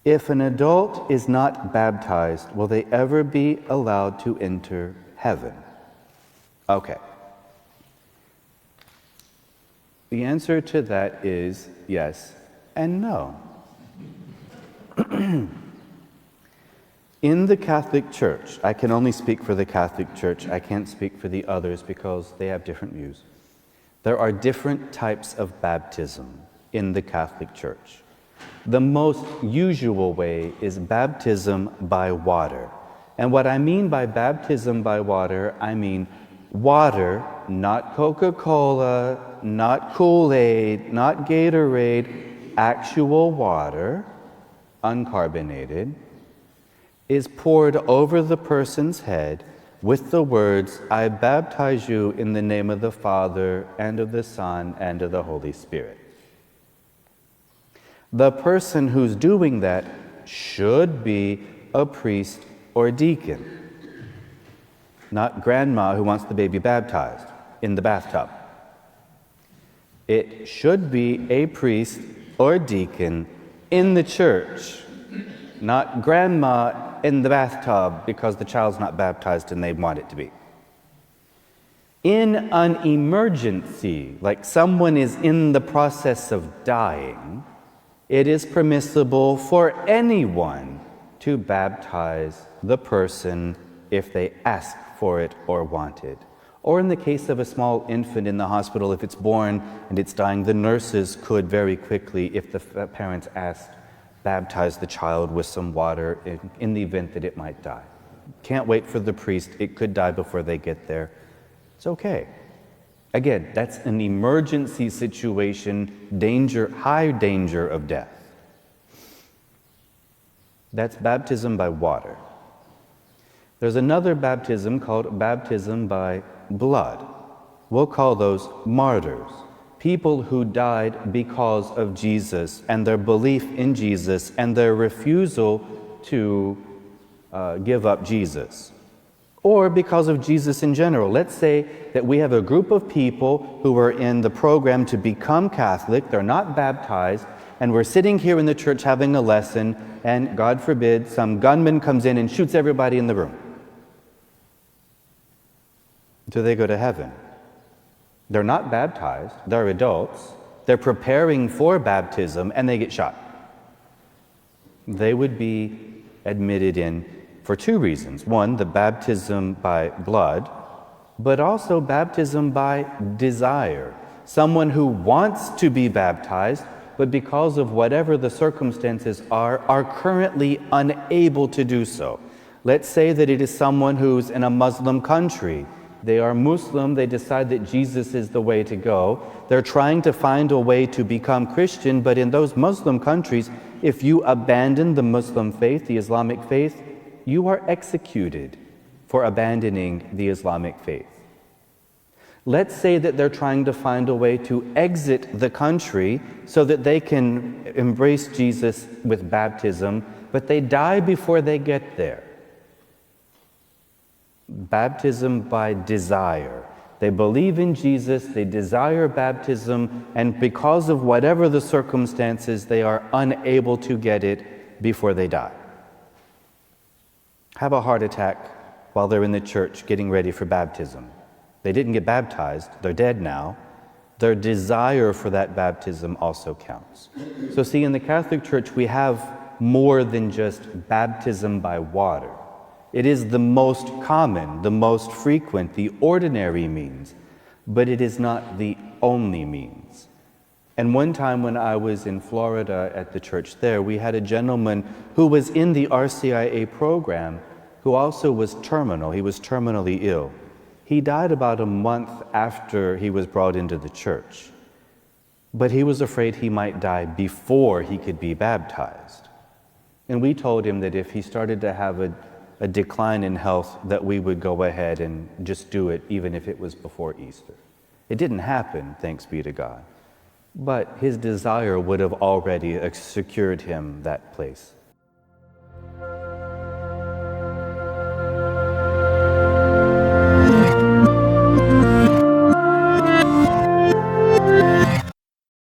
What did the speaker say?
If an adult is not baptized, will they ever be allowed to enter heaven? Okay. The answer to that is yes and no. In the Catholic Church, I can only speak for the Catholic Church. I can't speak for the others because they have different views. There are different types of baptism in the Catholic Church. The most usual way is baptism by water. And what I mean by baptism by water, I mean water, not Coca-Cola, not Kool-Aid, not Gatorade, actual water, uncarbonated, is poured over the person's head with the words, I baptize you in the name of the Father, and of the Son, and of the Holy Spirit. The person who's doing that should be a priest or deacon, not grandma who wants the baby baptized in the bathtub. It should be a priest or deacon in the church, not grandma in the bathtub because the child's not baptized and they want it to be. In an emergency, like someone is in the process of dying, it is permissible for anyone to baptize the person if they ask for it or want it. Or in the case of a small infant in the hospital, if it's born and it's dying, the nurses could very quickly, if the parents asked, baptize the child with some water in the event that it might die. Can't wait for the priest. It could die before they get there. It's okay. Again, that's an emergency situation, danger, high danger of death. That's baptism by water. There's another baptism called baptism by blood. We'll call those martyrs. People who died because of Jesus and their belief in Jesus and their refusal to give up Jesus. Or because of Jesus in general. Let's say that we have a group of people who are in the program to become Catholic, they're not baptized, and we're sitting here in the church having a lesson, and God forbid, some gunman comes in and shoots everybody in the room. Do they go to heaven? They're not baptized, they're adults, they're preparing for baptism, and they get shot. They would be admitted in for two reasons. One, the baptism by blood, but also baptism by desire. Someone who wants to be baptized, but because of whatever the circumstances are currently unable to do so. Let's say that it is someone who's in a Muslim country. They are Muslim, they decide that Jesus is the way to go. They're trying to find a way to become Christian, but in those Muslim countries, if you abandon the Muslim faith, the Islamic faith, you are executed for abandoning the Islamic faith. Let's say that they're trying to find a way to exit the country so that they can embrace Jesus with baptism, but they die before they get there. Baptism by desire. They believe in Jesus, they desire baptism, and because of whatever the circumstances, they are unable to get it before they die. Have a heart attack while they're in the church getting ready for baptism. They didn't get baptized, they're dead now. Their desire for that baptism also counts. So see, in the Catholic Church, we have more than just baptism by water. It is the most common, the most frequent, the ordinary means, but it is not the only means. And one time when I was in Florida at the church there, we had a gentleman who was in the RCIA program who also was terminal. He was terminally ill. He died about a month after he was brought into the church. But he was afraid he might die before he could be baptized. And we told him that if he started to have a decline in health, that we would go ahead and just do it, even if it was before Easter. It didn't happen, thanks be to God. But his desire would have already secured him that place.